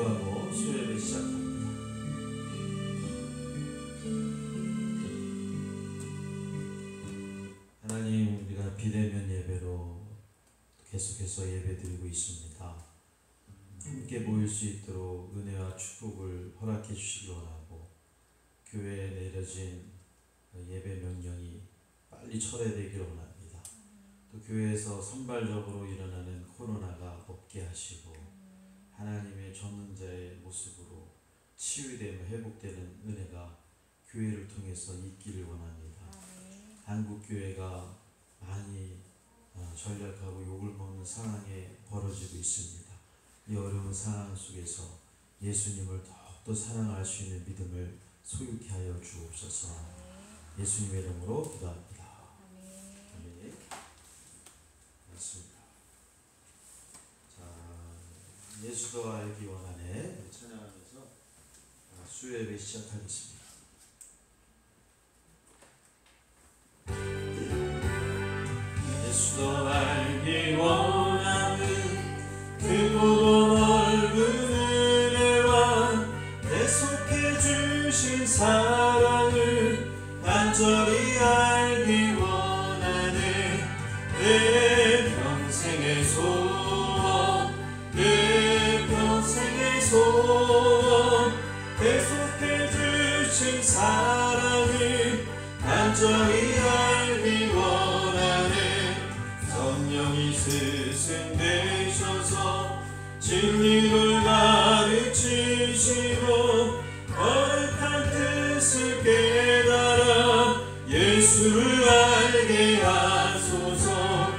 기도하고 수요일을 시작합니다. 하나님, 우리가 비대면 예배로 계속해서 예배드리고 있습니다. 함께 모일 수 있도록 은혜와 축복을 허락해 주시기 원하고, 교회에 내려진 예배 명령이 빨리 철회되기를 원합니다. 또 교회에서 선발적으로 일어나는 코로나가 없게 하시고, 하나님의 전능자의 모습으로 치유되며 회복되는 은혜가 교회를 통해서 있기를 원합니다. 한국 교회가 많이 전략하고 욕을 먹는 상황에 벌어지고 있습니다. 이 어려운 상황 속에서 예수님을 더욱더 사랑할 수 있는 믿음을 소유케 하여 주옵소서. 예수님의 이름으로 기도합니다. 아멘. 맞습니다. 자, 예수도 알기 원하네 찬양하면서 수요예배 시작하겠습니다. 예수도 알기 원하는 크고 넓은 은혜와 계속해 주신 사랑을 간절히 알기 원하네. 내 평생의 소원, 내 평생의 소원, 계속해 주신 사랑을 간절히 알기 원하네. 성령이 스승되셔서 진리를 가르치시고 거룩한 뜻을 깨달아 예수를 알게 하소서.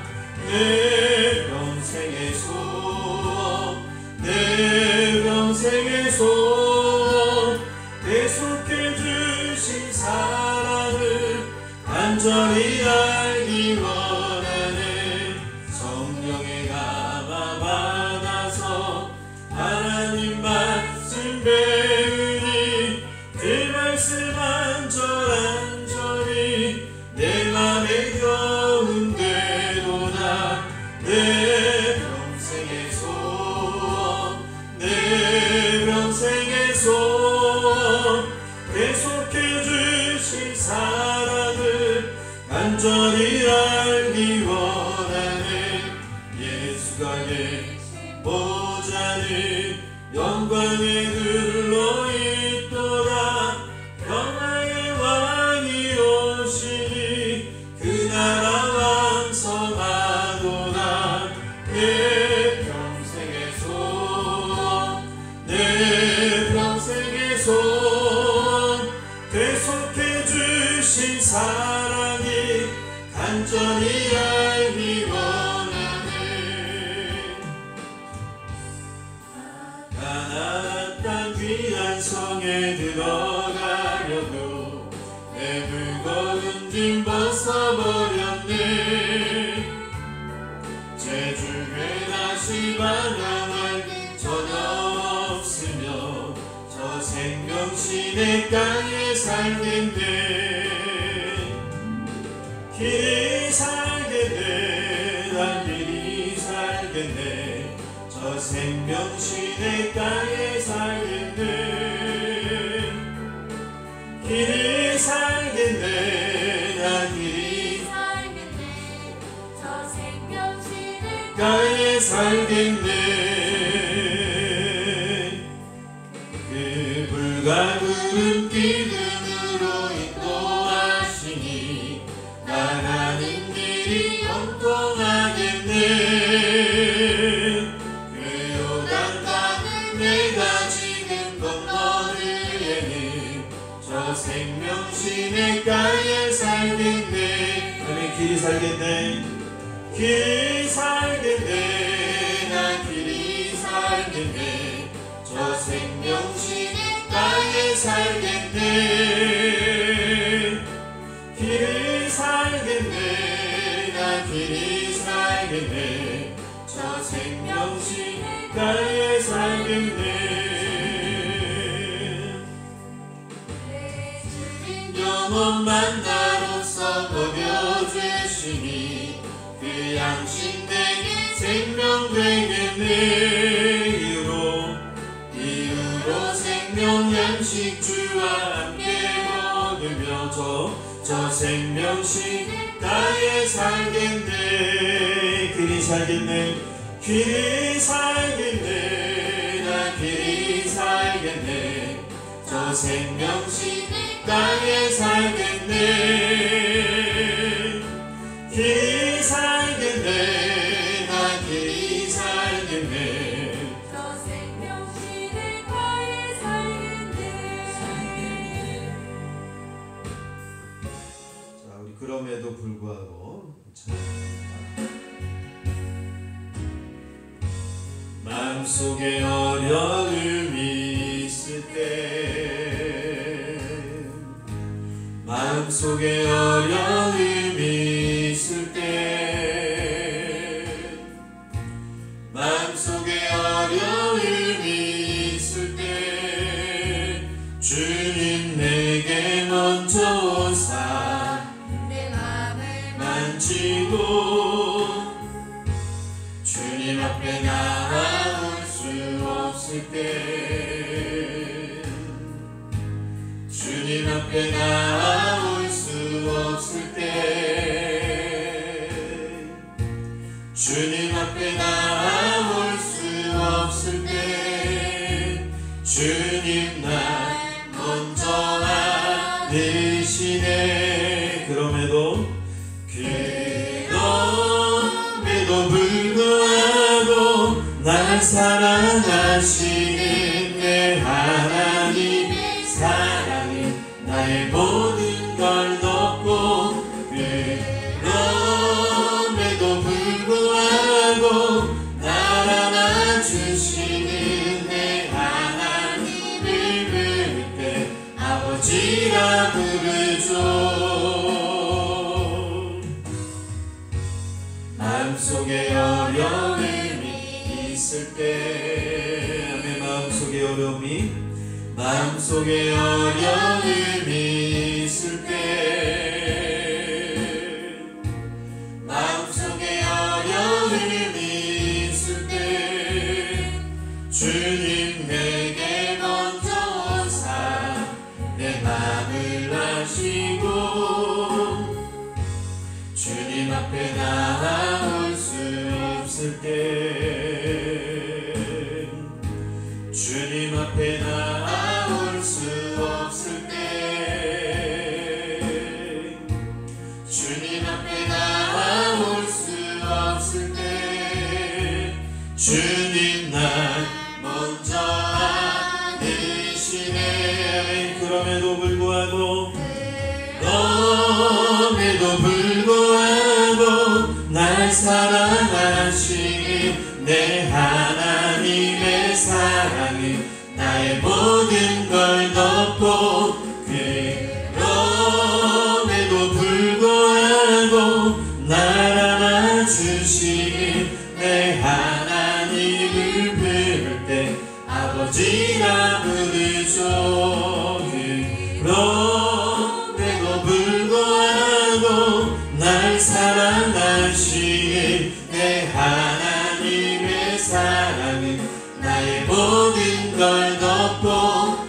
내 평생의 소원, 내 평생의 소원, 계속해 주신 사랑을 간절히 알기 원하네. 성령의 감화 받아서 하나님 말씀 배우니 그 말씀 안절안절히 내 맘에 겨운되도다. 내 평생의 소원, 내 평생의 소원, 계속해 주신 사랑을 간절히 알기 원하네. 예수가 계신 보좌는 영광에 들러있도다. 평화의 왕이 오시니 그 나라 왕성하도다. 내 평생의 소원, 내 평생의 소원, 계속해 주신 사랑이 간절히 알기 원하네. 가나안 땅 귀한 성에 들어가려고 내 무거운 짐 벗어버렸네. 제주에 다시 반항할 전혀 없으며 저 생명신의 땅에 살겠네. 길이 살겠네, 난 길이 살겠네. 저 생명신의 땅에 살겠네. 길이 살겠네, 난 길이 살겠네. 저 생명신의 땅에 살겠네. 그 불과 구름 기둥으로 인도하시니 나가는 길이 형통하겠네. 그 요단강을 내가 지금 건너느에는 저 생명신의 땅에 살겠네. 나는 길이 살겠네. 길이 살겠네, 난 길이 살겠네. 저 생명신의 땅에 살겠네. 길이 살겠네, 난 길이 살겠네. 저 생명신의 땅에 살겠네. 내 주인 영원만 나로서 먹여주시니 그 양식 내게 생명 되겠네. 이로 이 저 생명신 나의 살겠네. 길이 살겠네. 길이 살겠네. 나 길이 살겠네. 저 생명신 나의 살겠네. 길이 살겠네. 나 길이 살겠네. 저 생명신의 나의 살겠네. 자, 우리 그럼에도 불구하고 마음속에 어려움이 있을 때, 마음속에 어려움이 있을 때, 마음속에 어려움이 있을 때, 주님 내게 먼저 오사 내 맘을 만지고, 주님 앞에 나아올 수 없을 때, 주님 앞에 나아올 수 없을 때, 주님 앞에 나아올 수 없을 때, 주님 날 먼저 안으시네. 그럼에도 불구하고 날 사랑하시는 내 하나님의 사랑이 나의 모든 걸 덮고, 그럼에도 불구하고 날 안아주시는 내 하나님을 부를 때 아버지라 부르죠. 마음속에 어려움이 있을 때, 아멘. 마음속에 어려움이, 마음속에 어려움이 있을 때, 마음속에 어려움이 있을 때, 주님 내게 먼저 오사 내 맘을 아시고, 주님 앞에 나아올 수 없을 때, 주님 앞에 나아올 수 없을 때, 주님 앞에 나아올 수 없을 때, 주님 날 먼저 안으시네. 그럼에도 불구하고, 그럼에도 불구하고 날 사랑하시는 내 하나님의 사랑이 나의 모든 걸 덮고, 그럼에도 불구하고 날 안아주시는 내 하나님을 부를 때 아버지라 부르죠. 그럼에도 불구하고 날 사랑하시는 내 하나님의 사랑은 나의 모든 걸 덮고,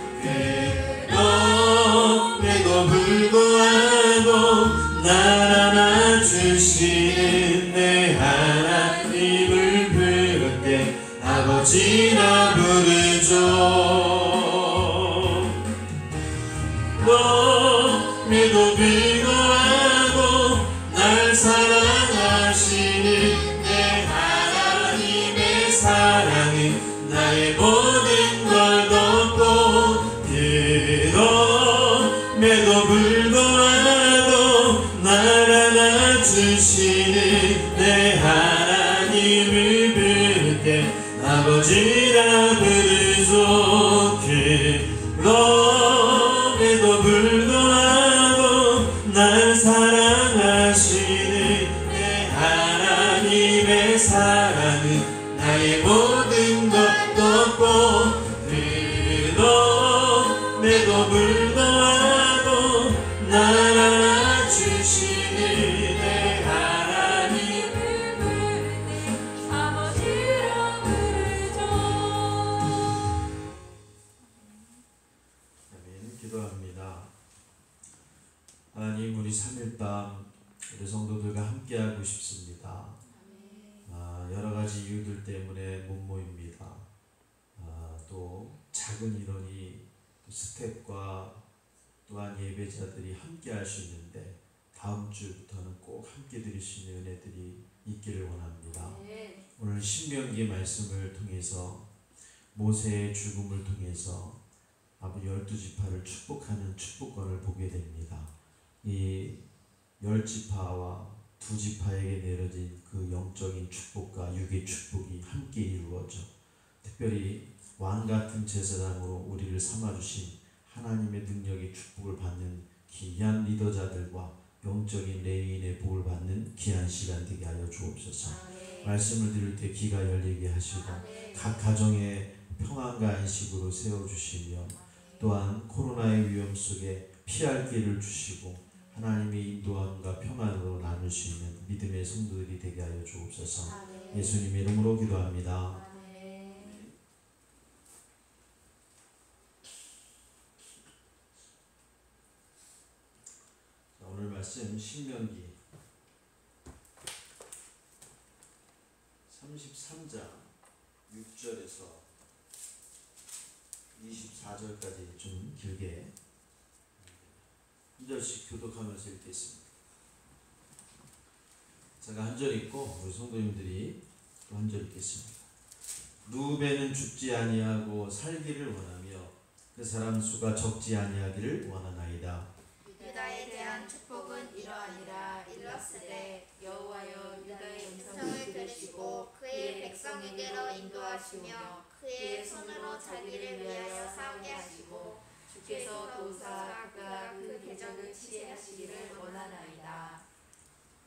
그럼에도 불구하고 날 안아주시는 내 하나님을 부를 때 아버지라 부르죠. 그럼에도 불구하고 날 사랑하시는 내 하나님의 사랑이 나의 모든 걸 덮고, 그럼에도 불구하고 날 안아주시는 내 하나님을 부를 때 아버지라 부르죠. 그럼에도 불구하고 날 사랑하시는 내 하나님의 사랑은 나의 모든 것 덮고, 그럼에도 불구하고 날 안아주시는 내 하나님을 부를 때 아버지라 부르죠. 아멘. 기도합니다. 모입니다. 여러 가지 이유들 때문에 못 모입니다. 또 작은 인원이 스텝과 또한 예배자들이 함께 할 수 있는데 다음 주부터는 꼭 함께 드릴 수 있는 은혜들이 있기를 원합니다. 오늘 신명기 말씀을 통해서 모세의 죽음을 통해서 아버지 12지파를 축복하는 축복권을 보게 됩니다. 이 10지파와 2지파에게 내려진 그 영적인 축복과 육의 축복이 함께 이루어져 특별히 왕같은 제사장으로 우리를 삼아주신 하나님의 능력의 축복을 받는 귀한 리더자들과 영적인 레위인의 복을 받는 귀한 시간 되게 하여 주옵소서. 말씀을 들을 때 귀가 열리게 하시고 각 가정에 평안과 안식으로 세워주시며 또한 코로나의 위험 속에 피할 길을 주시고 하나님의 인도함과 평안으로 나눌 수 있는 믿음의 성도들이 되게 하여 주옵소서. 예수님의 이름으로 기도합니다. 오늘 말씀 신명기 33장 6절에서 24절까지 좀 길게 한 절씩 교독하면서 읽겠습니다. 제가 한 절 읽고 우리 성도님들이 또 한 절 읽겠습니다. 루벤은 죽지 아니하고 살기를 원하며 그 사람 수가 적지 아니하기를 원하나이다. 유다에 대한 축복은 이러하니라. 일렀으되 여호와여 유다의 음성을 들으시고 그의 백성에게로 인도하시며 그의 손으로 자기를 위하여 싸우게 하시고 주께서 도우사 그가 그 궤적을 치하시기를 원하나이다.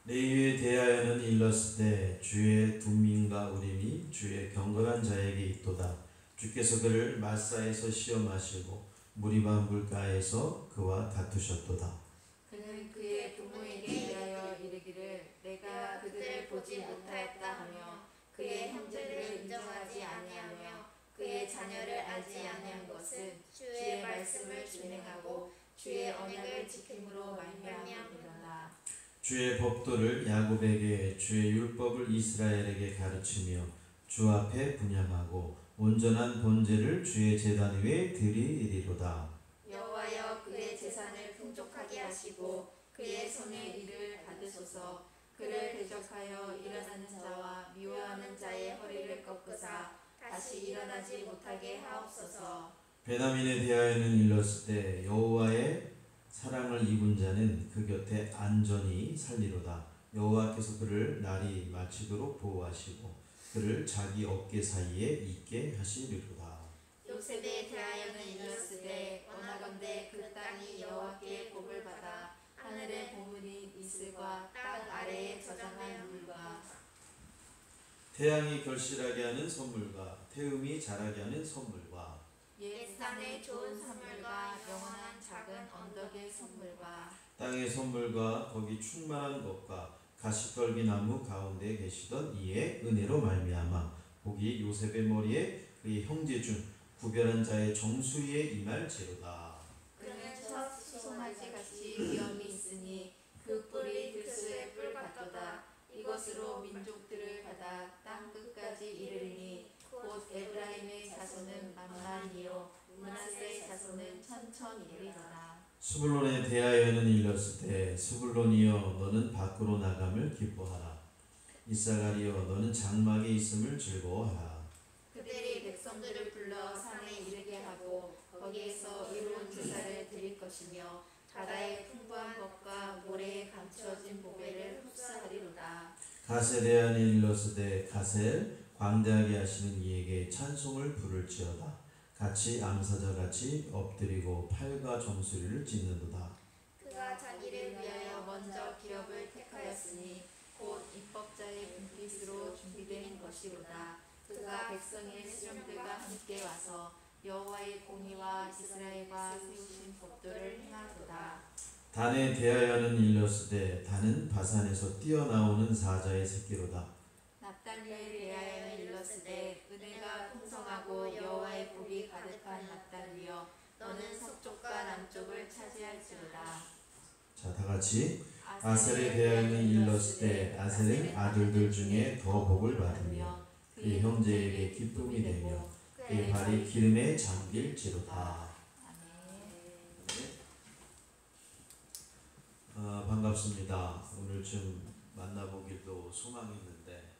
레위에 대하여는 일렀으되 주의 둠민과 우림이 주의 경건한 자에게 있도다. 주께서 그를 마사에서 시험하시고 무리바 물가에서 그와 다투셨도다. 그는 그의 부모에게 대하여 이르기를 내가 그들을 보지 못하였다 하며 그의 형제들을 인정하지 아니하며 그의 자녀를 알지 아니한 것은 주의 말씀을 준행하고 주의 언약을 지킴으로 말미암으로다. 주의 법도를 야곱에게 주의 율법을 이스라엘에게 가르치며 주 앞에 분향하고 온전한 번제를 주의 제단 위에 드리리로다. 여호와여 그의 재산을 풍족하게 하시고 그의 손의 일을 받으소서. 그를 대적하여 일어나는 자와 미워하는 자의 허리를 꺾으사 다시 일어나지 못하게 하옵소서. 베냐민에 대하여는 일렀으되 여호와의 사랑을 입은 자는 그 곁에 안전히 살리로다. 여호와께서 그를 날이 마치도록 보호하시고 그를 자기 어깨 사이에 있게 하시리로다. 요셉에 대하여는 일렀으되 원하건대 그 땅이 여호와께 복을 받아 하늘의 보물인 이슬과 땅 아래에 저장한 물과 태양이 결실하게 하는 선물과 태음이 자라게 하는 선물과 옛산의 좋은 선물과 영원한 작은 언덕의 선물과 땅의 선물과 거기 충만한 것과 가시떨기 나무 가운데 계시던 이의 은혜로 말미암아 복이 요셉의 머리에 그의 형제 중 구별한 자의 정수 위에 임할지로다. 그는 첫 수송아지 같이 위엄이 있으니 그 뿔이 들소의 뿔 같도다. 이것으로 민족들을 받아 땅 끝까지 이르리니 곧 에브라임의 자손은 만만이요 므낫세의 자손은 천천이리로다. 스불론에 대하여는 일렀으되 스불론이여 너는 밖으로 나감을 기뻐하라. 이사가리여 너는 장막에 있음을 즐거워하라. 그들이 백성들을 불러 산에 이르게 하고 거기에서 이로운 제사를 드릴 것이며 바다의 풍부한 것과 모래에 감추어진 보배를 흡수하리로다. 갓에 대하여는 일렀으되 갓을 광대하게 하시는 이에게 찬송을 부를지어다. 같이 암사자같이 엎드리고 팔과 정수리를 찢는도다. 그가 자기를 위하여 먼저 기업을 택하였으니 곧 입법자의 분깃으로 준비된 것이로다. 그가 백성의 수령들과 함께 와서 여호와의 공의와 이스라엘과 세우신 법도를 행하도다. 단에 대하여는 일렀으되 단은 바산에서 뛰어나오는 사자의 새끼로다. 납달리에 대하여는 일렀으되 은혜가 풍성하고 여호와의 복이 가득한 납달리여 너는 서쪽과 남쪽을 차지할지로다. 자, 다 같이 아셀에 대하여는 일렀을 때 아셀은 아들들 중에 더 복을 받으며 그의 형제에게 기쁨이 되며 그의 발이 기름에 잠길지로다. 반갑습니다. 오늘 좀 만나보기도 소망이 있는데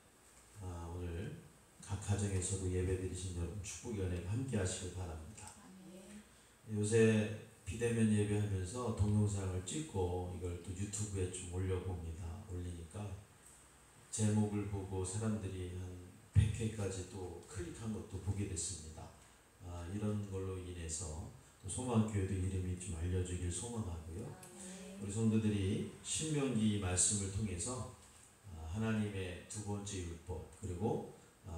오늘 각 가정에서도 예배드리신 여러분 축복의 은혜가 함께 하시길 바랍니다. 요새 비대면 예배하면서 동영상을 찍고 이걸 또 유튜브에 좀 올리니까 제목을 보고 사람들이 한 100회까지 또 클릭한 것도 보게 됐습니다. 이런 걸로 인해서 또 소망교회도 이름이 좀 알려지길 소망하고요. 우리 성도들이 신명기 말씀을 통해서 하나님의 두 번째 율법 그리고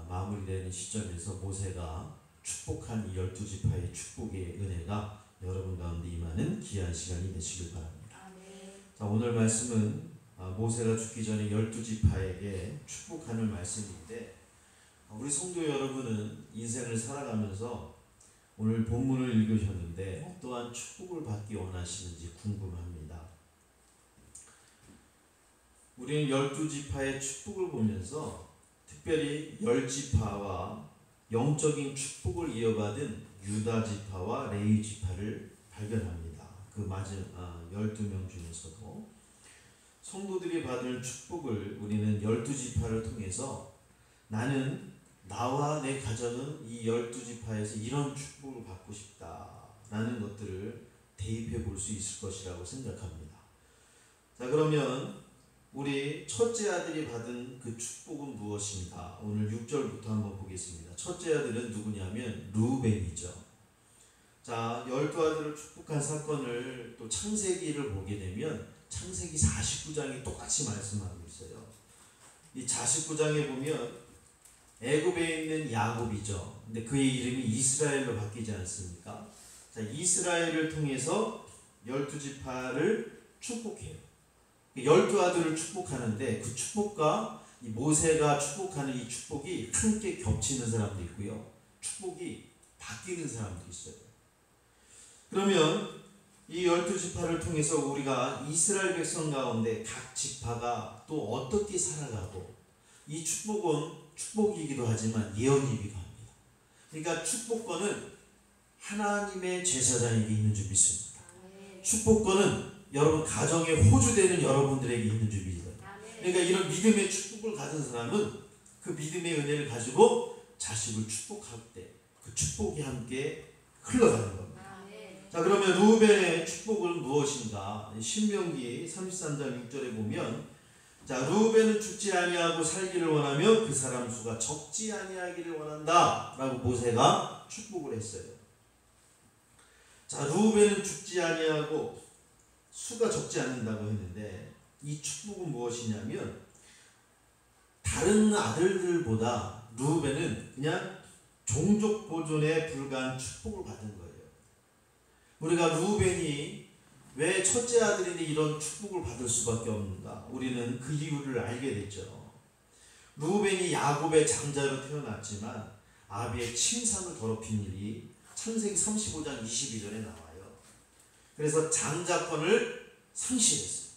마무리되는 시점에서 모세가 축복한 이 12지파의 축복의 은혜가 여러분 가운데 임하는 귀한 시간이 되시길 바랍니다. 자, 오늘 말씀은 모세가 죽기 전에 12지파에게 축복하는 말씀인데 우리 성도 여러분은 인생을 살아가면서 오늘 본문을 읽으셨는데 어떠한 축복을 받기 원하시는지 궁금합니다. 우리는 12지파의 축복을 보면서 특별히 10지파와 영적인 축복을 이어받은 유다지파와 레위지파를 발견합니다. 그 맞은 12명 중에서도 성도들이 받을 축복을 우리는 12지파를 통해서 나는 나와 내 가정은 이 12지파에서 이런 축복을 받고 싶다라는 것들을 대입해 볼 수 있을 것이라고 생각합니다. 자, 그러면 우리 첫째 아들이 받은 그 축복은 무엇인가? 오늘 6절부터 한번 보겠습니다. 첫째 아들은 누구냐면 루벤이죠. 자, 12아들을 축복한 사건을 또 창세기를 보게 되면 창세기 49장이 똑같이 말씀하고 있어요. 이 49장에 보면 애굽에 있는 야곱이죠. 근데 그의 이름이 이스라엘로 바뀌지 않습니까? 자, 이스라엘을 통해서 12지파를 축복해요. 12아들을 축복하는데 그 축복과 이 모세가 축복하는 이 축복이 함께 겹치는 사람도 있고요. 축복이 바뀌는 사람도 있어요. 그러면 이 12지파를 통해서 우리가 이스라엘 백성 가운데 각 지파가 또 어떻게 살아가고 이 축복은 축복이기도 하지만 예언이기도 합니다. 그러니까 축복권은 하나님의 제사장에게 있는 줄 믿습니다. 축복권은 여러분 가정에 호주되는 여러분들에게 있는 줄 믿어요. 그러니까 이런 믿음의 축복을 가진 사람은 그 믿음의 은혜를 가지고 자식을 축복할 때 그 축복이 함께 흘러가는 겁니다. 자, 그러면 루벤의 축복은 무엇인가? 신명기 33장 6절에 보면 자, 루벤은 죽지 아니하고 살기를 원하며 그 사람 수가 적지 아니하기를 원한다 라고 모세가 축복을 했어요. 자, 루벤은 죽지 아니하고 수가 적지 않는다고 했는데 이 축복은 무엇이냐면 다른 아들들보다 루벤은 그냥 종족 보존에 불과한 축복을 받은 거예요. 우리가 루벤이 왜 첫째 아들인데 이런 축복을 받을 수밖에 없는가? 우리는 그 이유를 알게 됐죠. 루벤이 야곱의 장자로 태어났지만 아비의 침상을 더럽힌 일이 창세기 35장 22절에 나와요. 그래서 장자권을 상실했어요.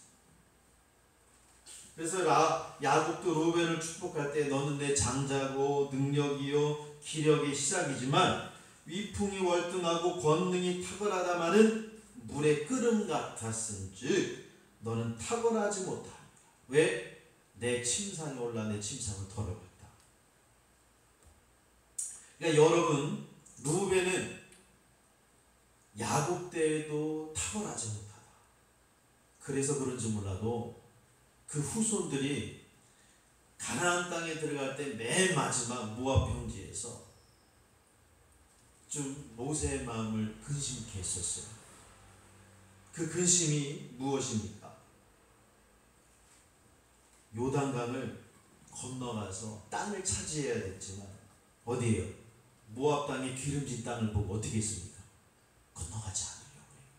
그래서 야곱도 루벤을 축복할 때 너는 내 장자고 능력이요 기력의 시작이지만 위풍이 월등하고 권능이 탁월하다마는 물의 끓음 같았은즉 너는 탁월하지 못하리라. 왜? 내 침상에 올라 내 침상을 더럽혔다. 그러니까 여러분, 루벤은 야곱 때에도 탁월하지 못하다. 그래서 그런지 몰라도 그 후손들이 가나안 땅에 들어갈 때 맨 마지막 모압 평지에서 좀 모세의 마음을 근심케 했었어요. 그 근심이 무엇입니까? 요단강을 건너가서 땅을 차지해야 됐지만 어디에요? 모압 땅의 기름진 땅을 보고 어떻게 했습니까? 건너가지 않으려고 해요.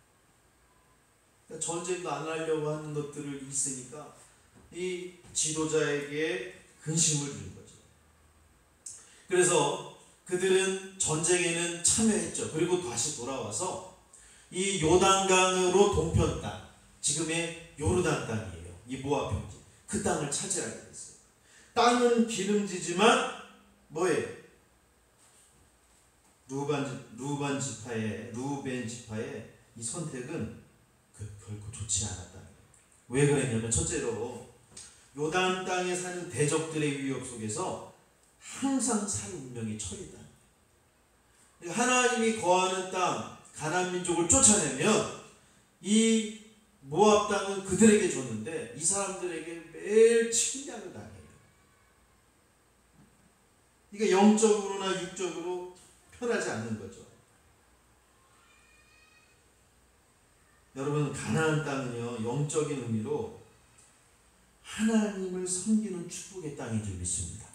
그러니까 전쟁도 안 하려고 하는 것들을 있으니까 이 지도자에게 근심을 준 거죠. 그래서 그들은 전쟁에는 참여했죠. 그리고 다시 돌아와서 이 요단강으로 동편 땅, 지금의 요르단 땅이에요. 이 모압 형제. 그 땅을 차지하게 됐어요. 땅은 기름지지만 뭐예요? 루벤 지파의 이 선택은 결코 좋지 않았다. 왜 그랬냐면 첫째로 요단 땅에 사는 대적들의 위협 속에서 항상 살 운명이 처리다. 하나님이 거하는 땅 가나안 민족을 쫓아내면 이 모압 땅은 그들에게 줬는데 이 사람들에게 매일 침략을 당해요. 이게 영적으로나 육적으로 편하지 않는 거죠. 여러분, 가나안 땅은요, 영적인 의미로 하나님을 섬기는 축복의 땅인 줄 믿습니다.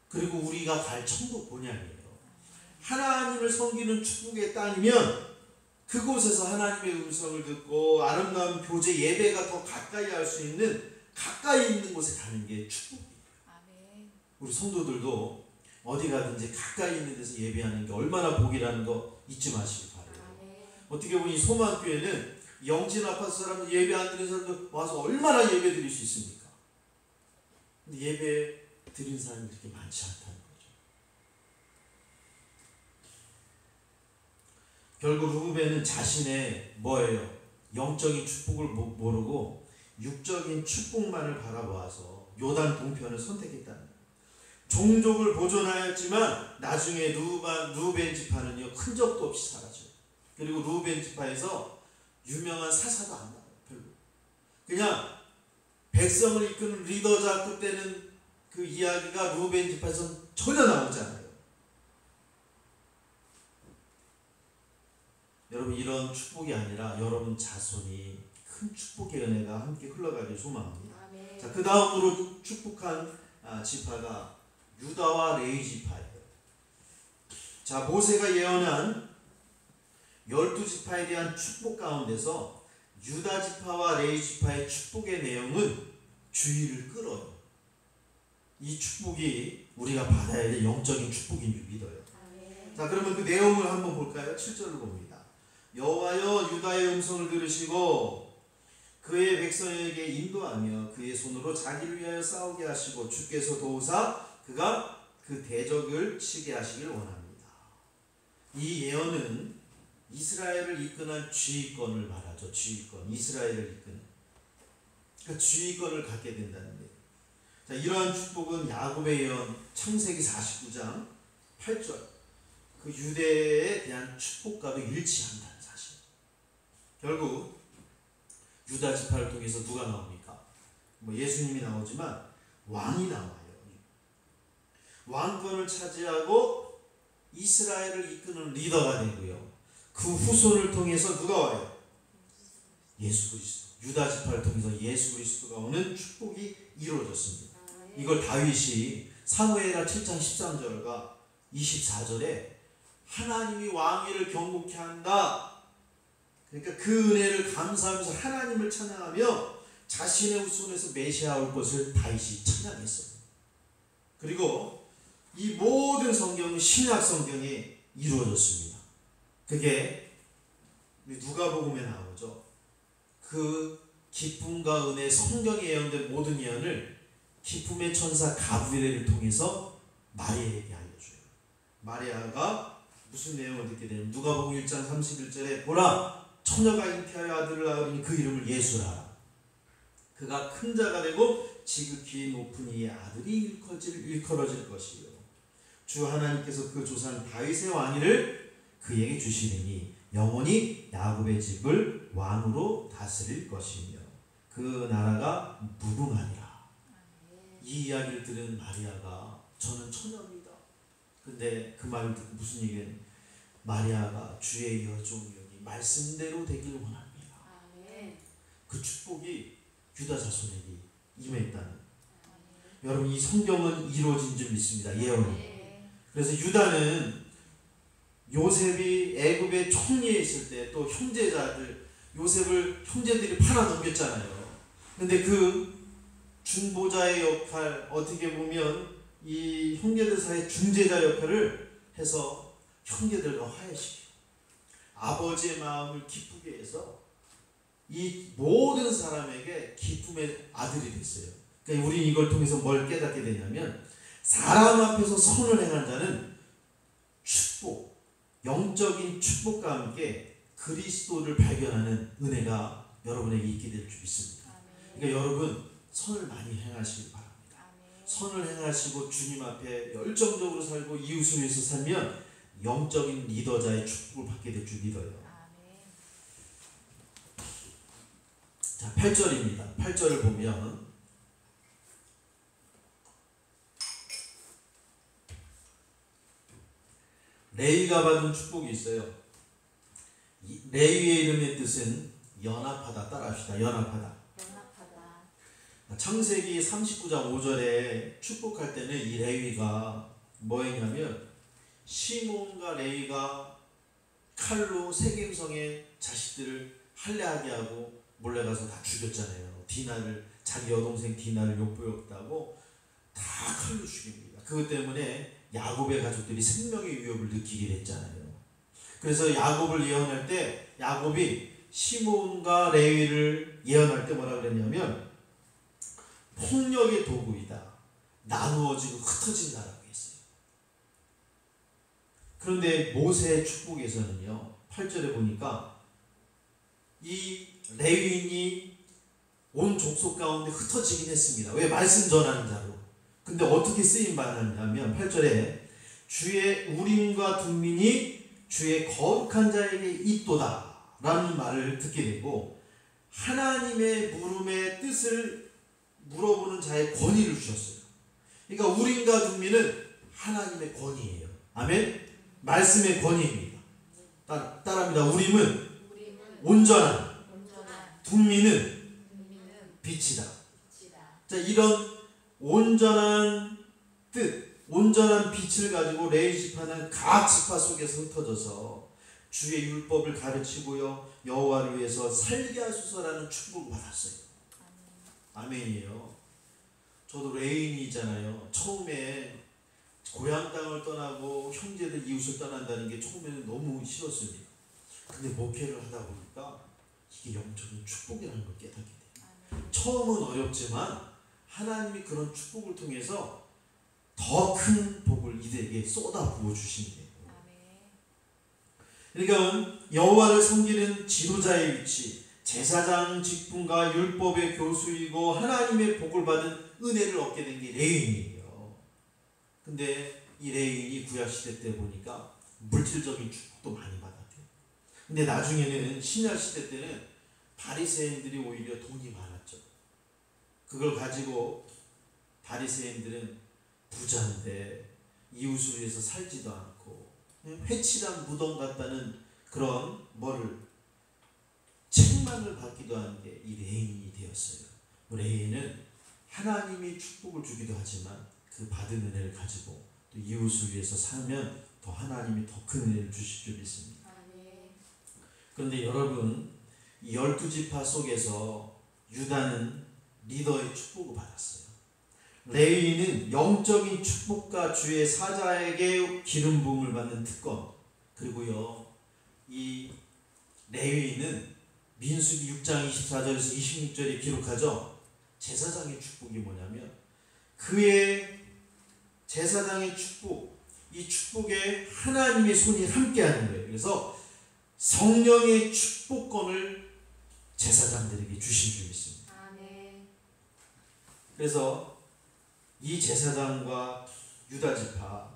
그리고 우리가 갈 천국 본향이에요. 하나님을 섬기는 축복의 땅이면 그곳에서 하나님의 음성을 듣고 아름다운 교제 예배가 더 가까이 할 수 있는, 가까이 있는 곳에 가는 게 축복이에요. 우리 성도들도 어디 가든지 가까이 있는 데서 예배하는 게 얼마나 복이라는 거 잊지 마시기 바라요. 어떻게 보면 이 소망교회는 영진 아파트 사람들, 예배 안 드리는 사람들 와서 얼마나 예배 드릴 수 있습니까? 근데 예배 드리는 사람이 그렇게 많지 않다는 거죠. 결국 루벤은 자신의 뭐예요? 영적인 축복을 모르고 육적인 축복만을 바라보아서 요단 동편을 선택했다는 거예요. 종족을 보존하였지만 나중에 루벤 지파는요, 흔적도 없이 사라져요. 그리고 루벤 지파에서 유명한 사사도 안 나와요. 별로. 그냥 백성을 이끄는 리더자 그때는 그 이야기가 루벤 지파에서 전혀 나오지 않아요. 여러분, 이런 축복이 아니라 여러분 자손이 큰 축복의 은혜가 함께 흘러가길 소망합니다. 자, 그 다음으로 축복한 지파가 유다와 레위 지파예요. 자, 모세가 예언한 12지파에 대한 축복 가운데서 유다 지파와 레위 지파의 축복의 내용은 주의를 끌어요. 이 축복이 우리가 받아야 될 영적인 축복인 줄 믿어요. 자, 그러면 그 내용을 한번 볼까요? 7절을 봅니다. 여호와여, 유다의 음성을 들으시고 그의 백성에게 인도하며 그의 손으로 자기를 위하여 싸우게 하시고 주께서 도우사 그가 그 대적을 치게 하시길 원합니다. 이 예언은 이스라엘을 이끄는 지휘권을 말하죠. 지휘권, 이스라엘을 이끄는 그 지휘권을 갖게 된다는 거예요. 자, 이러한 축복은 야곱의 예언 창세기 49장 8절 그 유대에 대한 축복과도 일치한다는 사실. 결국 유다 지파를 통해서 누가 나옵니까? 뭐 예수님이 나오지만 왕이 나와요. 왕권을 차지하고 이스라엘을 이끄는 리더가 되고요. 그 후손을 통해서 누가 와요? 예수 그리스도. 유다 지파를 통해서 예수 그리스도가 오는 축복이 이루어졌습니다. 이걸 다윗이 사무엘하 7장 13절과 24절에 하나님이 왕위를 경고케 한다. 그러니까 그 은혜를 감사하면서 하나님을 찬양하며 자신의 후손에서 메시아 올 것을 다윗이 찬양했어요. 그리고 이 모든 성경은 신약 성경에 이루어졌습니다. 그게 누가복음에 나오죠. 그 기쁨과 은혜, 성경에 예언된 모든 예언을 기쁨의 천사 가브리엘을 통해서 마리아에게 알려줘요. 마리아가 무슨 내용을 듣게 되냐면 누가복음 1장 31절에 보라, 처녀가 잉태하여 아들을 낳으리니 그 이름을 예수라 하라. 그가 큰 자가 되고 지극히 높은 이의 아들이 일컬어질 것이요 주 하나님께서 그 조상 다윗의 왕위를 그에게 주시리니 영원히 야곱의 집을 왕으로 다스릴 것이며 그 나라가 무궁하니라. 이 이야기를 들은 마리아가 저는 처녀입니다. 근데 그 말을 듣고 무슨 얘기는 마리아가 주의 여종이오니 말씀대로 되길 원합니다. 그 축복이 유다 자손에게 임했다는. 여러분, 이 성경은 이루어진 줄 믿습니다. 예언이. 그래서 유다는 요셉이 애굽의 총리에 있을 때 또 형제자들, 요셉을 형제들이 팔아넘겼잖아요. 근데 그 중보자의 역할, 어떻게 보면 이 형제들 사이의 중재자 역할을 해서 형제들과 화해시키고 아버지의 마음을 기쁘게 해서 이 모든 사람에게 기쁨의 아들이 됐어요. 그러니까 우리는 이걸 통해서 뭘 깨닫게 되냐면 사람 앞에서 선을 행한 자는 축복, 영적인 축복과 함께 그리스도를 발견하는 은혜가 여러분에게 있게 될 줄 믿습니다. 그러니까 여러분 선을 많이 행하시기 바랍니다. 선을 행하시고 주님 앞에 열정적으로 살고 이웃을 위해서 살면 영적인 리더자의 축복을 받게 될 줄 믿어요. 자, 8절입니다. 8절을 보면 레위가 받은 축복이 있어요. 레위의 이름의 뜻은 연합하다. 따라합시다. 연합하다. 창세기 39장 5절에 축복할 때는 이 레위가 뭐 했냐면 시몬과 레위가 칼로 세겜성의 자식들을 할례하게 하고 몰래 가서 다 죽였잖아요. 디나를, 자기 여동생 디나를 욕보였다고 다 칼로 죽입니다. 그것 때문에 야곱의 가족들이 생명의 위협을 느끼게 됐잖아요. 그래서 야곱을 예언할 때 야곱이 시몬과 레위를 예언할 때 뭐라 그랬냐면 폭력의 도구이다. 나누어지고 흩어진다라고 했어요. 그런데 모세의 축복에서는요. 8절에 보니까 이 레위인이 온 족속 가운데 흩어지긴 했습니다. 왜? 말씀 전하는 자로. 근데 어떻게 쓰임 받았냐면 8절에 주의 우림과 둠민이 주의 거룩한 자에게 있도다 라는 말을 듣게 되고 하나님의 물음의 뜻을 물어보는 자의 권위를 주셨어요. 그러니까 우림과 둠민은 하나님의 권위예요. 아멘? 말씀의 권위입니다. 따라합니다. 우림은 온전한, 둠민은 빛이다. 자, 이런 온전한 뜻, 온전한 빛을 가지고 레위 지파는 각 지파 속에서 흩어져서 주의 율법을 가르치고요 여호와를 위해서 살게 하소서라는 축복을 받았어요. 아멘이에요. 저도 레위인이잖아요. 처음에 고향 땅을 떠나고 형제들 이웃을 떠난다는 게 처음에는 너무 싫었습니다. 근데 목회를 하다 보니까 이게 영적인 축복이라는 걸 깨닫게 돼요. 처음은 어렵지만 하나님이 그런 축복을 통해서 더 큰 복을 이들에게 쏟아 부어 주시는 거예요. 그러니까 여호와를 섬기는 지도자의 위치, 제사장 직분과 율법의 교수이고 하나님의 복을 받은 은혜를 얻게 된 게 레위인이에요. 근데 이 레위인이 구약시대 때 보니까 물질적인 축복도 많이 받았대요. 근데 나중에는 신약시대 때는 바리새인들이 오히려 돈이 많았죠. 그걸 가지고 바리새인들은 부자인데 이웃을 위해서 살지도 않고 회칠한 무덤 같다는 그런 뭐를 책망을 받기도 하는 게 이 레위인이 되었어요. 레위인은 하나님이 축복을 주기도 하지만 그 받은 은혜를 가지고 또 이웃을 위해서 살면 더 하나님이 더 큰 은혜를 주실 줄 믿습니다. 그런데 여러분 이 12지파 속에서 유다는 리더의 축복을 받았어요. 레위인은 영적인 축복과 주의 사자에게 기름 부음을 받는 특권, 그리고요 이 레위인은 민수기 6장 24절에서 26절에 기록하죠. 제사장의 축복이 뭐냐면 그의 제사장의 축복, 이 축복에 하나님의 손이 함께하는 거예요. 그래서 성령의 축복권을 제사장들에게 주신 줄 믿습니다. 그래서 이 제사장과 유다지파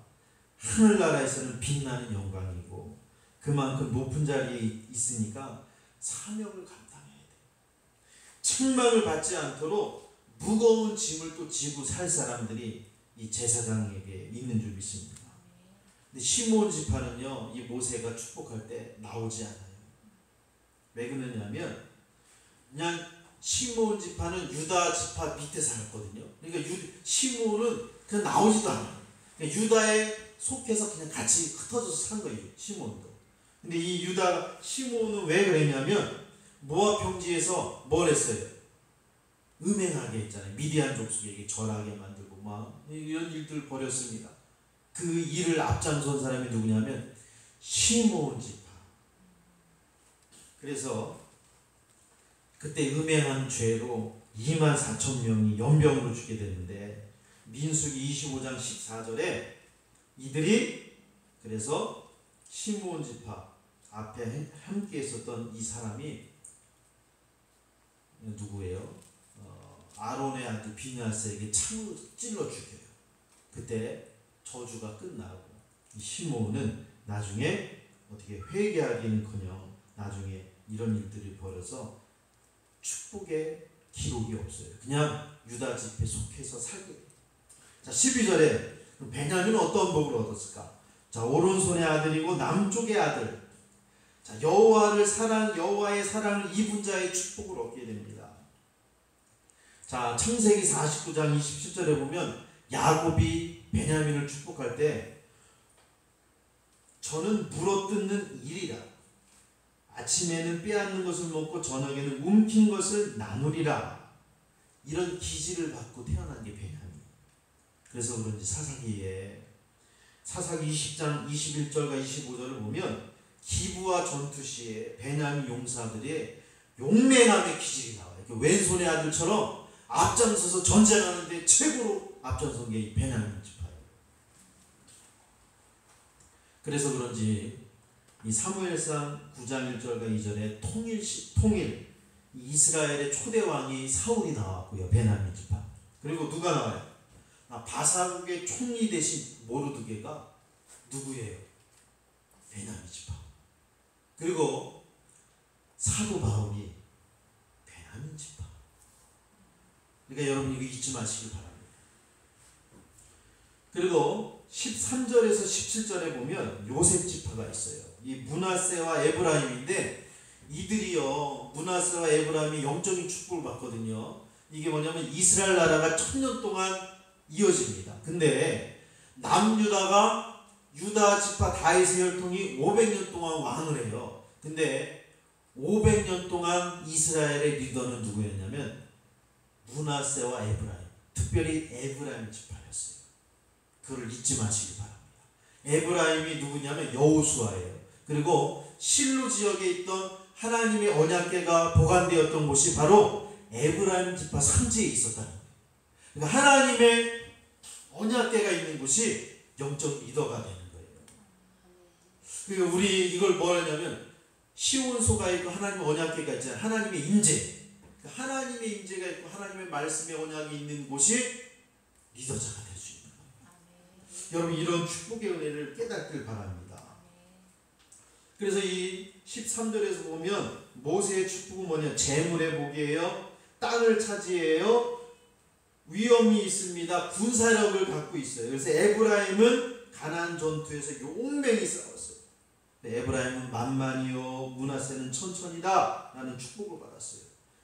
하늘나라에서는 빛나는 영광이고 그만큼 높은 자리에 있으니까 사명을 감당해야 돼요. 책망을 받지 않도록 무거운 짐을 또 지고 살 사람들이 이 제사장에게 있는 줄 믿습니다. 근데 시몬 지파는요 이 모세가 축복할 때 나오지 않아요. 왜 그러냐면 그냥 시몬 지파는 유다 지파 밑에 살았거든요. 그러니까 시몬은 그냥 나오지도 않아요. 그러니까 유다에 속해서 그냥 같이 흩어져서 산 거예요. 시몬도. 근데 이 유다 시몬은 왜 그랬냐면 모압 평지에서 뭘 했어요? 음행하게 했잖아요. 미디안 족속에게 절하게 만들고 막 이런 일들을 벌였습니다. 그 일을 앞장선 사람이 누구냐면 시몬 지파. 그래서 그때 음행한 죄로 24,000명이 연병으로 죽게 되는데 민수기 25장 14절에 이들이 그래서 시므온 지파 앞에 함께 있었던 이 사람이 누구예요? 아론의 아들 비느하스에게 창으로 찔러 죽여요. 그때 저주가 끝나고 이 시므온은 나중에 어떻게 회개하기는커녕 나중에 이런 일들이 벌어서 축복의 기록이 없어요. 그냥 유다 지파에 속해서 살게 돼요. 자, 12절에 베냐민은 어떤 복을 얻었을까? 자, 오른손의 아들이고 남쪽의 아들. 자, 여호와의 사랑을 입은 자의 축복을 얻게 됩니다. 자, 창세기 49장 27절에 보면 야곱이 베냐민을 축복할 때 저는 물어뜯는 일이라 아침에는 빼앗는 것을 먹고 저녁에는 움킨 것을 나누리라. 이런 기질을 갖고 태어난 게 베냐민. 그래서 그런지 사사기 20장 21절과 25절을 보면 기브와 전투 시에 베냐민 용사들의 용맹함의 기질이 나와요. 왼손의 아들처럼 앞장서서 전쟁하는데 최고로 앞장선 게 베냐민 지파예요. 그래서 그런지 이 사무엘상 9장 1절과 2절에 통일 이스라엘의 초대 왕이 사울이 나왔고요. 베냐민 지파. 그리고 누가 나와요? 바사국의 총리 대신 모르드게가 누구예요? 베냐민 지파. 그리고 사도 바울이 베냐민 지파. 그러니까 여러분 이거 잊지 마시길 바랍니다. 그리고 13절에서 17절에 보면 요셉 지파가 있어요. 이 므낫세와 에브라임인데 이들이요 므낫세와 에브라임이 영적인 축복을 받거든요. 이게 뭐냐면 이스라엘 나라가 1000년 동안 이어집니다. 근데 남유다가 유다 지파 다윗의 혈통이 500년 동안 왕을 해요. 근데 500년 동안 이스라엘의 리더는 누구였냐면 므낫세와 에브라임, 특별히 에브라임 지파였어요. 그걸 잊지 마시기 바랍니다. 에브라임이 누구냐면 여호수아예요. 그리고 실로 지역에 있던 하나님의 언약궤가 보관되었던 곳이 바로 에브라임 지파 산지에 있었다는 거예요. 그러니까 하나님의 언약궤가 있는 곳이 영적 리더가 되는 거예요. 그러니까 우리 이걸 뭐 하냐면 시온소가 있고 하나님의 언약궤가 있잖아요. 하나님의 임재. 그러니까 하나님의 임재가 있고 하나님의 말씀의 언약이 있는 곳이 리더자가 될 수 있는 거예요. 여러분 이런 축복의 은혜를 깨닫길 바랍니다. 그래서 이 13절에서 보면 모세의 축복은 뭐냐? 재물의 복이에요. 땅을 차지해요. 위엄이 있습니다. 군사력을 갖고 있어요. 그래서 에브라임은 가나안 전투에서 용맹히 싸웠어요. 에브라임은 만만이요 므낫세는 천천히다 라는 축복을 받았어요.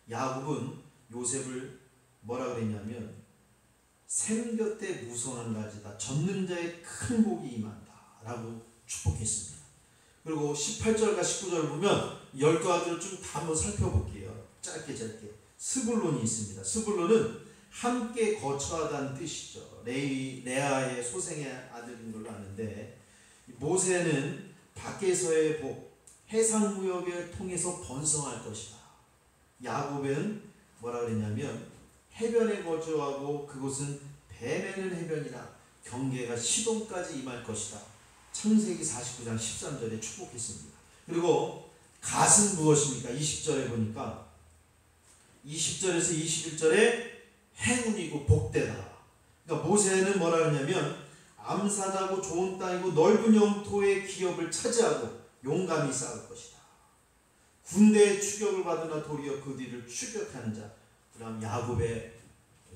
야곱은 요셉을 뭐라 그랬냐면 생곁에 무성한 가지다. 젖는 자의 큰 복이 임한다 라고 축복했습니다. 그리고 18절과 19절을 보면 10개 아들을 좀 다 한번 살펴볼게요. 짧게 스불론이 있습니다. 스불론은 함께 거처하다는 뜻이죠. 레아의 소생의 아들인 걸로 아는데 모세는 밖에서의 복, 해상무역을 통해서 번성할 것이다. 야곱은 뭐라 그랬냐면 해변에 거주하고 그곳은 배매는 해변이라 경계가 시돈까지 임할 것이다. 창세기 49장 13절에 축복했습니다. 그리고 갓은 무엇입니까? 20절에 보니까 20절에서 21절에 행운이고 복되다. 그러니까 모세는 뭐라 하냐면 암사자고 좋은 땅이고 넓은 영토의 기업을 차지하고 용감히 싸울 것이다. 군대의 추격을 받으나 도리어 그 뒤를 추격하는 자. 그럼 야곱의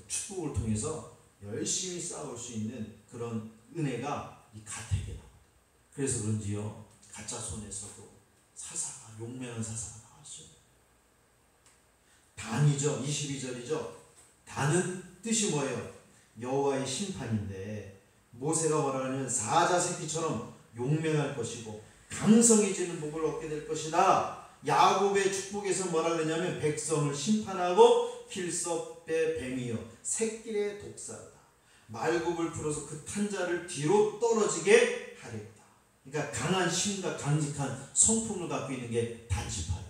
축복을 통해서 열심히 싸울 수 있는 그런 은혜가 이 갓에게 나옵니다. 그래서 그런지요 가짜 손에서도 사사가 용맹한 사사가 나왔어요. 단이죠. 22절이죠. 단은 뜻이 뭐예요? 여호와의 심판인데 모세가 뭐라 하냐면 사자 새끼처럼 용맹할 것이고 강성해지는 복을 얻게 될 것이다. 야곱의 축복에서 뭐라 그러냐면 백성을 심판하고 길섭의 뱀이요 새끼의 독사다. 말굽을 풀어서 그 탄자를 뒤로 떨어지게 하리로다. 그러니까 강한 힘과 강직한 성품을 갖고 있는 게 단지파예요.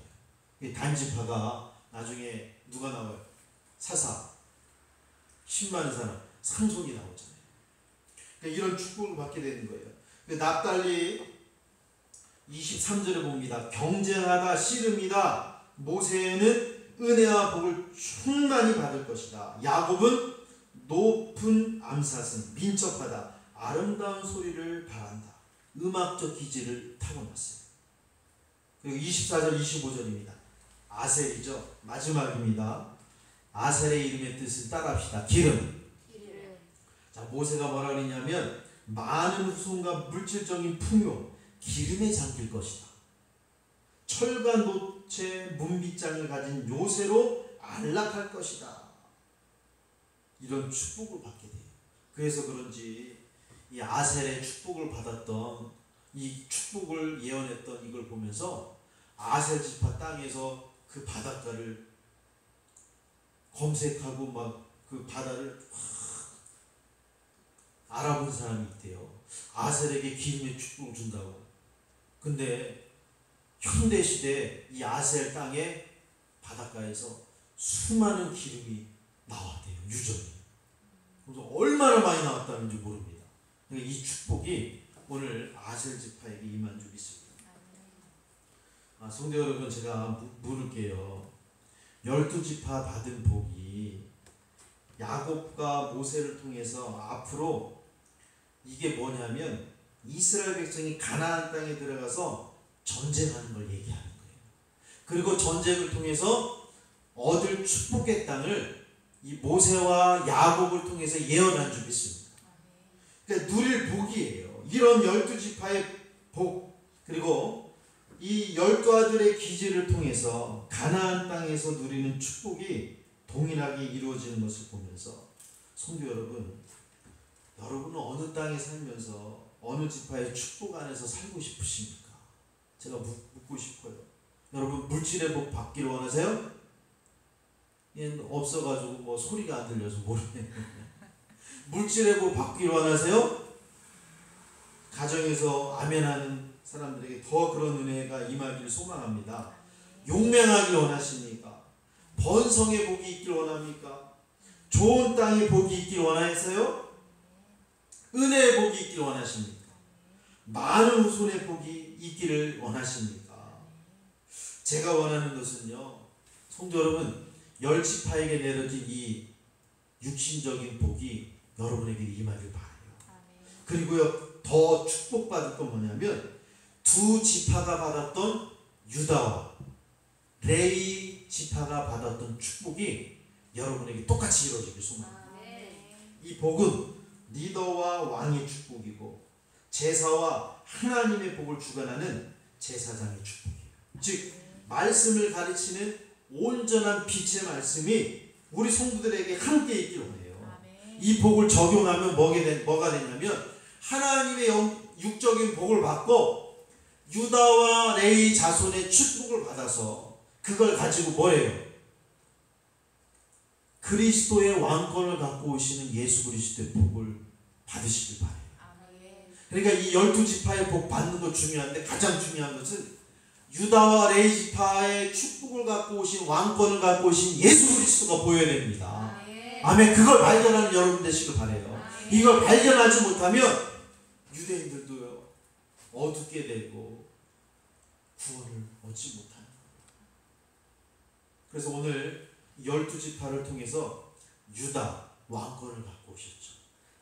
이 단지파가 나중에 누가 나와요? 사사 10만 사람 삼손이 나오잖아요. 그러니까 이런 축복을 받게 되는 거예요. 납달리 23절에 봅니다. 경쟁하다 씨름이다. 모세는 은혜와 복을 충만히 받을 것이다. 야곱은 높은 암사슴 민첩하다. 아름다운 소리를 바란다. 음악적 기질을 타고났어요. 그리고 24절 25절입니다. 아셀이죠. 마지막입니다. 아셀의 이름의 뜻을 따라합시다. 기름. 자, 모세가 뭐라 그랬냐면 많은 후손과 물질적인 풍요 기름에 잠길 것이다. 철과 노체 문빗장을 가진 요새로 안락할 것이다. 이런 축복을 받게 돼요. 그래서 그런지 이 아셀의 축복을 받았던 이 축복을 예언했던 이걸 보면서 아셀 지파 땅에서 그 바닷가를 검색하고 막 그 바다를 알아본 사람이 있대요. 아셀에게 기름의 축복을 준다고. 근데 현대시대 이 아셀 땅의 바닷가에서 수많은 기름이 나왔대요. 유전이. 그래서 얼마나 많이 나왔다는지 모릅니다. 그러니까 이 축복이 오늘 아셀 지파에게 임한 줄 믿습니다. 성도 여러분, 제가 물을게요. 12지파 받은 복이 야곱과 모세를 통해서 앞으로 이게 뭐냐면 이스라엘 백성이 가나안 땅에 들어가서 전쟁하는 걸 얘기하는 거예요. 그리고 전쟁을 통해서 얻을 축복의 땅을 이 모세와 야곱을 통해서 예언한 줄 믿습니다. 그러니까 누릴 복이에요. 이런 12지파의 복, 그리고 이 12아들의 기질을 통해서 가나안 땅에서 누리는 축복이 동일하게 이루어지는 것을 보면서 성도 여러분, 여러분은 어느 땅에 살면서 어느 지파의 축복 안에서 살고 싶으십니까? 제가 묻고 싶어요. 여러분 물질의 복 받기를 원하세요? 얘는 없어가지고 뭐 소리가 안 들려서 모르겠는데 물질의 복 받기를 원하세요? 가정에서 아멘하는 사람들에게 더 그런 은혜가 임하기를 소망합니다. 용맹하길 원하십니까? 번성의 복이 있길 원합니까? 좋은 땅의 복이 있길 원하세요? 은혜의 복이 있길 원하십니까? 많은 후손의 복이 있기를 원하십니까? 제가 원하는 것은요, 성도 여러분, 10지파에게 내려진 이 육신적인 복이 여러분에게 임하길 바라요. 그리고요, 더 축복받을 건 뭐냐면 2지파가 받았던 유다와 레위 지파가 받았던 축복이 여러분에게 똑같이 이루어지길 소망합니다. 이 복은 리더와 왕의 축복이고 제사와 하나님의 복을 주관하는 제사장의 축복이에요. 즉 말씀을 가르치는 온전한 빛의 말씀이 우리 성도들에게 함께 있길 원해요. 이 복을 적용하면 뭐가 되냐면 하나님의 육적인 복을 받고 유다와 레위 자손의 축복을 받아서 그걸 가지고 뭐예요? 그리스도의 왕권을 갖고 오시는 예수 그리스도의 복을 받으시길 바라요. 그러니까 이 12지파의 복 받는 거 중요한데 가장 중요한 것은 유다와 레위 지파의 축복을 갖고 오신 왕권을 갖고 오신 예수 그리스도가 보여야 됩니다. 아멘. 그걸 발견하는 여러분 되시길 바라요. 이걸 발견하지 못하면 유대인들도요 어둡게 되고 구원을 얻지 못하는 거예요. 그래서 오늘 12지파를 통해서 유다 왕권을 갖고 오셨죠.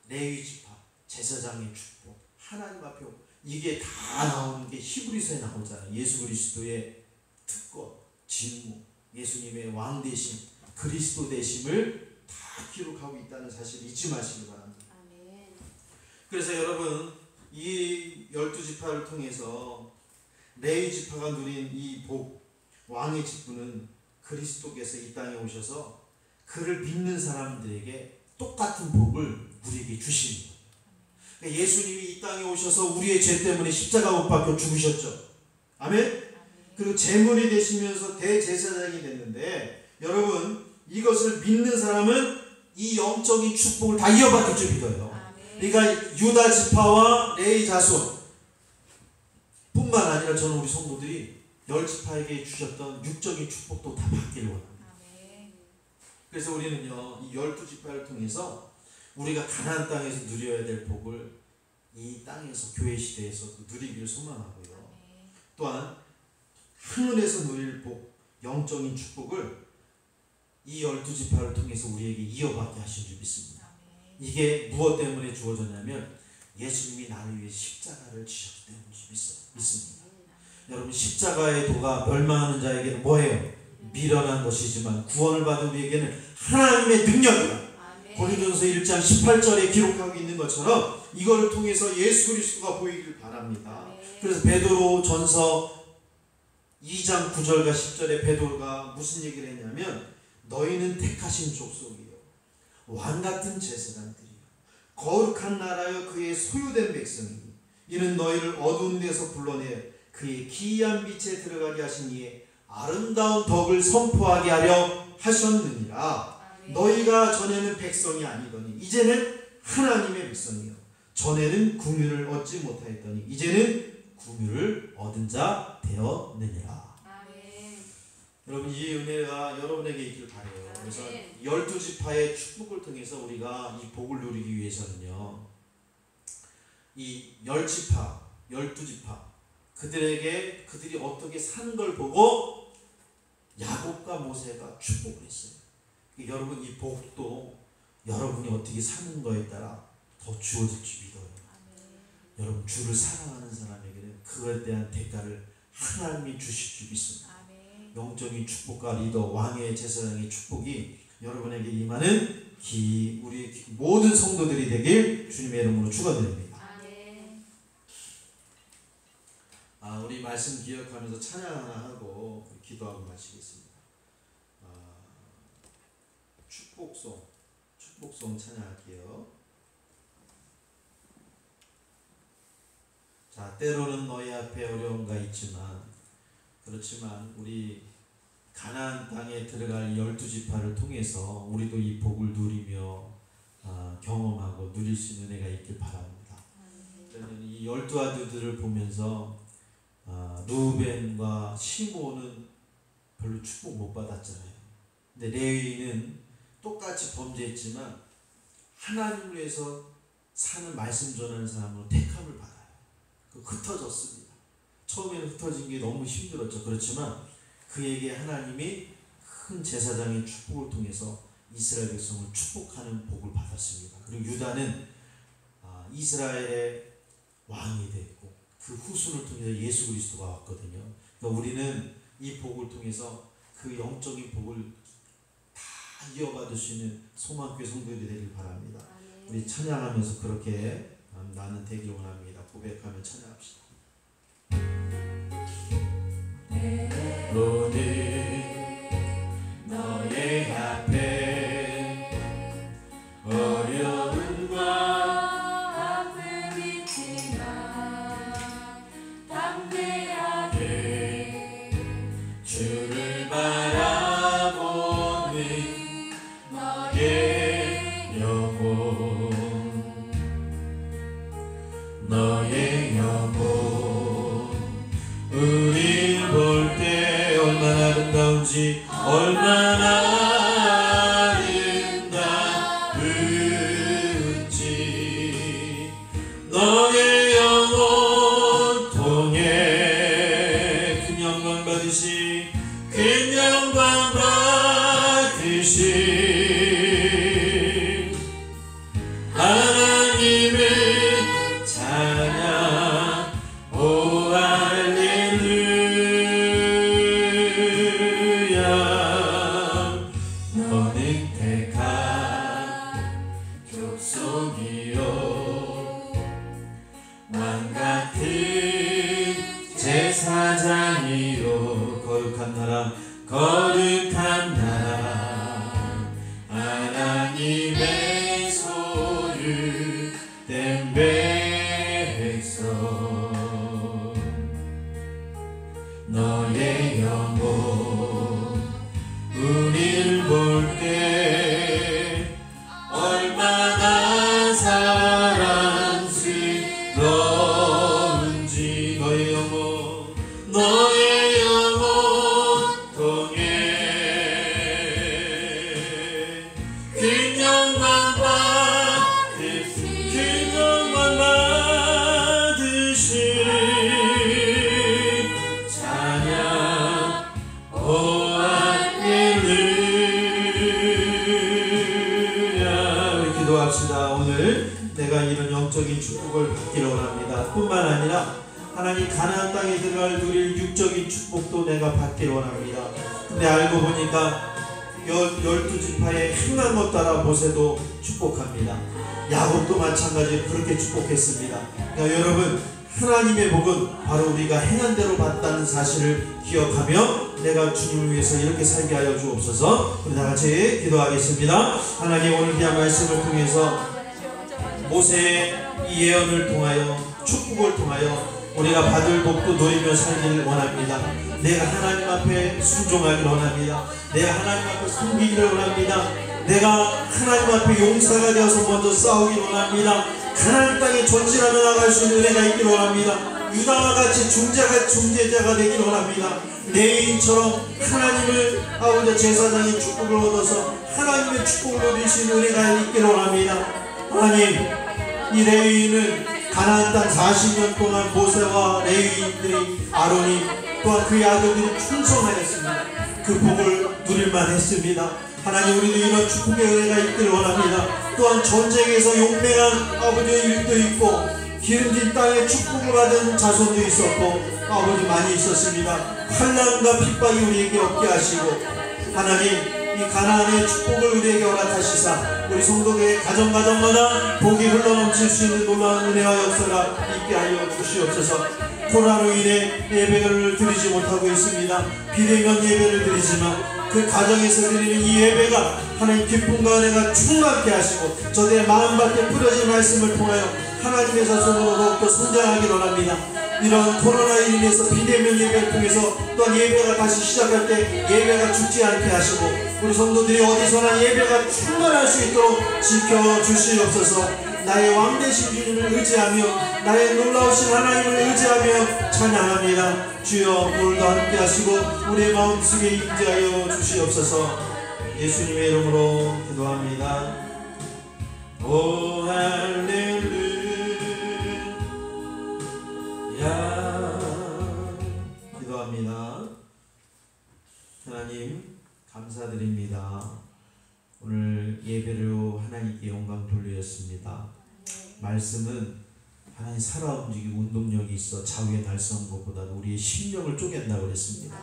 레위 지파 제사장의 축복, 하나님 앞에 이게 다 나오는 게 히브리서에 나오잖아요. 예수 그리스도의 특권, 직무, 예수님의 왕 되심, 그리스도 되심을 다 기록하고 있다는 사실 잊지 마시기 바랍니다. 그래서 여러분 이 12지파를 통해서 레위 지파가 누린 이 복, 왕의 직분은 그리스도께서 이 땅에 오셔서 그를 믿는 사람들에게 똑같은 복을 우리에게 주십니다. 그러니까 예수님이 이 땅에 오셔서 우리의 죄 때문에 십자가 못 박혀 죽으셨죠. 아멘? 그리고 제물이 되시면서 대제사장이 됐는데 여러분 이것을 믿는 사람은 이 영적인 축복을 다 이어받을 줄 믿어요. 그러니까 유다 지파와 레위 자손 뿐만 아니라 저는 우리 성도들이 10지파에게 주셨던 육적인 축복도 다 받기를 원합니다. 그래서 우리는요, 이 12지파를 통해서 우리가 가나안 땅에서 누려야 될 복을 이 땅에서, 교회 시대에서 누리기를 소망하고요. 또한 하늘에서 누릴 복, 영적인 축복을 이 12지파를 통해서 우리에게 이어받게 하신 줄 믿습니다. 이게 무엇 때문에 주어졌냐면 예수님이 나를 위해 십자가를 지셨기 때문에 믿습니다. 여러분, 십자가의 도가 멸망하는 자에게는 뭐예요? 미련한 것이지만 구원을 받은 우리에게는 하나님의 능력이다. 고린도전서 1장 18절에 기록하고 있는 것처럼 이거를 통해서 예수 그리스도가 보이길 바랍니다. 그래서 베드로 전서 2장 9절과 10절에 베드로가 무슨 얘기를 했냐면 너희는 택하신 족속이요 왕같은 제사장들이요 거룩한 나라여 그의 소유된 백성이니 이는 너희를 어두운 데서 불러내 그의 기이한 빛에 들어가게 하신 이의 아름다운 덕을 선포하게 하려 하셨느니라. 너희가 전에는 백성이 아니더니 이제는 하나님의 백성이요 전에는 긍휼을 얻지 못하였더니 이제는 긍휼을 얻은 자 되었느니라. 여러분, 이 은혜가 여러분에게 있기를 바라요. 그래서 12지파의 축복을 통해서 우리가 이 복을 누리기 위해서는요, 이 10지파, 12지파 그들이 어떻게 사는 걸 보고 야곱과 모세가 축복을 했어요. 여러분, 이 복도 여러분이 어떻게 사는 거에 따라 더 주어질 줄 믿어요. 여러분, 주를 사랑하는 사람에게는 그거에 대한 대가를 하나님이 주실 줄 믿습니다. 영적인 축복과 리더, 왕의 제사장의 축복이 여러분에게 임하는 우리 모든 성도들이 되길 주님의 이름으로 축원드립니다. 우리 말씀 기억하면서 찬양 하나 하고 기도하고 마치겠습니다. 축복송 찬양할게요. 자, 때로는 너희 앞에 어려움가 있지만 그렇지만 우리 가나안 땅에 들어갈 12지파를 통해서 우리도 이 복을 누리며 경험하고 누릴 수 있는 은혜가 있길 바랍니다. 저는 이 12아들들을 보면서 루벤과 시므온은 별로 축복 못 받았잖아요. 근데 레위는 똑같이 범죄했지만 하나님을 위해서 사는 말씀 전하는 사람으로 택함을 받아요. 흩어졌습니다. 처음에는 흩어진 게 너무 힘들었죠. 그렇지만 그에게 하나님이 큰 제사장의 축복을 통해서 이스라엘 백성을 축복하는 복을 받았습니다. 그리고 유다는 이스라엘의 왕이 됐고 그 후손을 통해서 예수 그리스도가 왔거든요. 그러니까 우리는 이 복을 통해서 그 영적인 복을 다 이어받을 수 있는 소망교회 성도들이 되길 바랍니다. 우리 찬양하면서 그렇게 나는 되길 원합니다. 고백하며 찬양합시다. 오늘 너의 앞에 어려움과 아픔이 있지만 담대하게 주를 바라보는 너의 영혼 우릴 볼 때 얼마나 아름다운지 얼마나 아름다운지 너의 영혼 통해 큰 영광 받으시 큰 영광 받으시 하나님의 찬양 오 할렐루야 너는 택한 족속이요 왕같은 제사장이요 거룩한 나라 하나님의 소유된 백성 너의 영혼 우릴 볼 때 얼마나 사랑스러운지 너의 영혼 축복을 받기를 원합니다. 뿐만 아니라 하나님 가나안 땅에 들어갈 누릴 육적인 축복도 내가 받기를 원합니다. 근데 알고 보니까 12지파의 행한 것 따라 모세도 축복합니다. 야곱도 마찬가지로 그렇게 축복했습니다. 그러니까 여러분, 하나님의 복은 바로 우리가 행한 대로 받다는 사실을 기억하며 내가 주님을 위해서 이렇게 살게 하여 주옵소서. 우리 다같이 기도하겠습니다. 하나님, 오늘 귀한 말씀을 통해서 모세의 이 예언을 통하여 축복을 통하여 우리가 받을 복도 누리며 살기를 원합니다. 내가 하나님 앞에 순종하기를 원합니다. 내가 하나님 앞에 섬기기를 원합니다. 내가 하나님 앞에 용사가 되어서 먼저 싸우기를 원합니다. 가나안 땅에 전진하며 나갈 수 있는 은혜가 있기를 원합니다. 유다와 같이 중재자가 되기를 원합니다. 레위인처럼 하나님을 아버지 제사장의 축복을 얻어서 하나님의 축복을 누릴 수 있는 은혜가 있기를 원합니다. 하나님, 이 레위인은 가나안 땅 40년 동안 모세와 레위인들이, 아론이 또한 그의 아들들이 충성하였습니다. 그 복을 누릴만 했습니다. 하나님, 우리도 이런 축복의 은혜가 있기를 원합니다. 또한 전쟁에서 용맹한 아버지의 일도 있고 기름진 땅에 축복을 받은 자손도 있었고 아버지 많이 있었습니다. 환난과 핍박이 우리에게 없게 하시고 하나님, 이 가나안의 축복을 우리에게 허락하시사 우리 성도들의 가정마다 복이 흘러넘칠 수 있는 놀라운 은혜와 역사가 있게 하여 주시옵소서. 코로나로 인해 예배를 드리지 못하고 있습니다. 비대면 예배를 드리지만 그 가정에서 드리는 이 예배가 하나님 기쁨과 은혜가 충만케 하시고 저들의 마음밖에 뿌려진 말씀을 통하여 하나님의 자손으로 더욱더 성장하기를 원합니다. 이런 코로나로 인해서 비대면 예배를 통해서 또한 예배가 다시 시작할 때 예배가 죽지 않게 하시고 우리 성도들이 어디서나 예배가 충만할 수 있도록 지켜주시옵소서. 나의 왕되신 주님을 의지하며 나의 놀라우신 하나님을 의지하며 찬양합니다. 주여, 오늘도 함께 하시고 우리의 마음속에 임재하여 주시옵소서. 예수님의 이름으로 기도합니다. 오 할렐루야. 기도합니다. 하나님, 감사드립니다. 오늘 예배로 하나님께 영광 돌렸습니다. 말씀은 하나님 살아 움직이고 운동력이 있어 자위에 달성한 것보다 우리의 심령을 쪼갠다고 그랬습니다.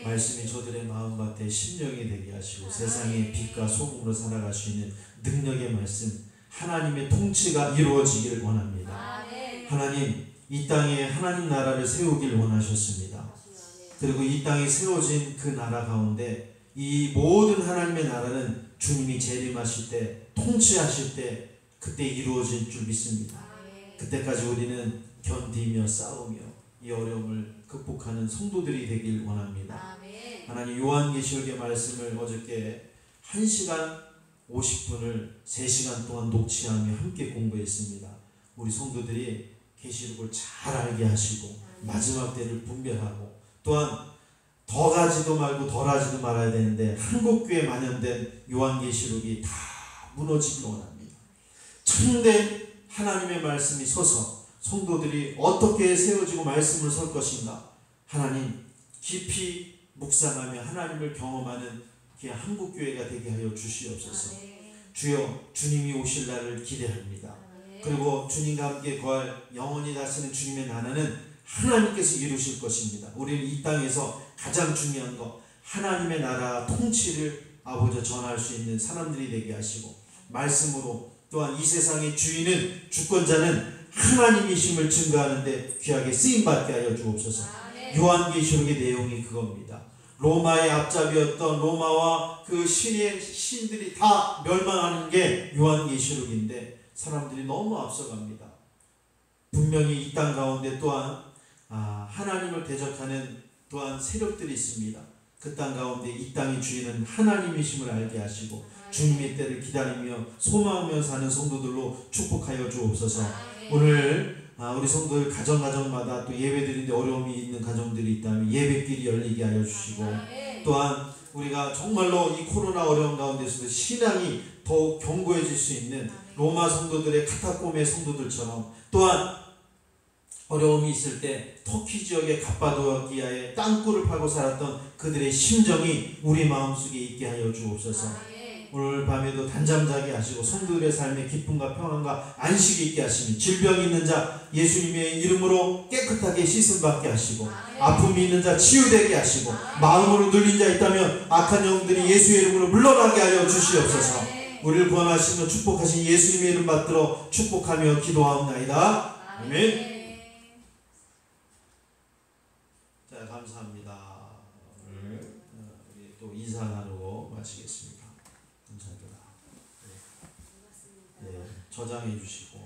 말씀이 저들의 마음밭에 심령이 되게 하시고 세상의 빛과 소금으로 살아갈 수 있는 능력의 말씀, 하나님의 통치가 이루어지기를 원합니다. 하나님, 이 땅에 하나님 나라를 세우길 원하셨습니다. 그리고 이 땅에 세워진 그 나라 가운데 이 모든 하나님의 나라는 주님이 재림하실 때, 통치하실 때 그때 이루어질 줄 믿습니다. 그때까지 우리는 견디며 싸우며 이 어려움을 극복하는 성도들이 되길 원합니다. 하나님, 요한계시록의 말씀을 어저께 1시간 50분을 3시간 동안 녹취하며 함께 공부했습니다. 우리 성도들이 계시록을 잘 알게 하시고 마지막 때를 분별하고 또한 더 가지도 말고 덜 하지도 말아야 되는데 한국교회에 만연된 요한계시록이 다 무너지기 원합니다. 참된 하나님의 말씀이 서서 성도들이 어떻게 세워지고 말씀을 설 것인가 하나님 깊이 묵상하며 하나님을 경험하는 귀한 한국교회가 되게 하여 주시옵소서. 주여, 주님이 오실 날을 기대합니다. 그리고 주님과 함께 거할 영원히 다스리는 주님의 나라는 하나님께서 이루실 것입니다. 우리는 이 땅에서 가장 중요한 것, 하나님의 나라 통치를 아버지 전할 수 있는 사람들이 되게 하시고 말씀으로 또한 이 세상의 주인은 주권자는 하나님이심을 증거하는데 귀하게 쓰임받게 하여 주옵소서. 요한계시록의 내용이 그겁니다. 로마의 앞잡이였던 로마와 그 신들이 다 멸망하는 게 요한계시록인데 사람들이 너무 앞서갑니다. 분명히 이 땅 가운데 또한 하나님을 대적하는 또한 세력들이 있습니다. 그 땅 가운데 이 땅의 주인은 하나님이심을 알게 하시고 주님의 때를 기다리며 소망하며 사는 성도들로 축복하여 주옵소서. 오늘 우리 성도들 가정마다 또 예배드리는데 어려움이 있는 가정들이 있다면 예배길이 열리게 하여 주시고 또한 우리가 정말로 이 코로나 어려운 가운데서도 신앙이 더욱 견고해질 수 있는 로마 성도들의 카타콤의 성도들처럼 또한 어려움이 있을 때 터키 지역의 갑바도기아의 땅굴을 파고 살았던 그들의 심정이 우리 마음속에 있게 하여 주옵소서. 오늘 밤에도 단잠 자게 하시고 성도들의 삶에 기쁨과 평안과 안식이 있게 하시니 질병이 있는 자 예수님의 이름으로 깨끗하게 씻음 받게 하시고 아픔이 있는 자 치유되게 하시고 마음으로 눌린 자 있다면 악한 영들이 예수의 이름으로 물러나게 하여 주시옵소서. 우리를 구원하시며 축복하신 예수님의 이름 받들어 축복하며 기도하옵나이다. 아멘. 자, 감사합니다. 오늘 우리 또 인사 나누고 마치겠습니다. 감사합니다. 네, 저장해 주시고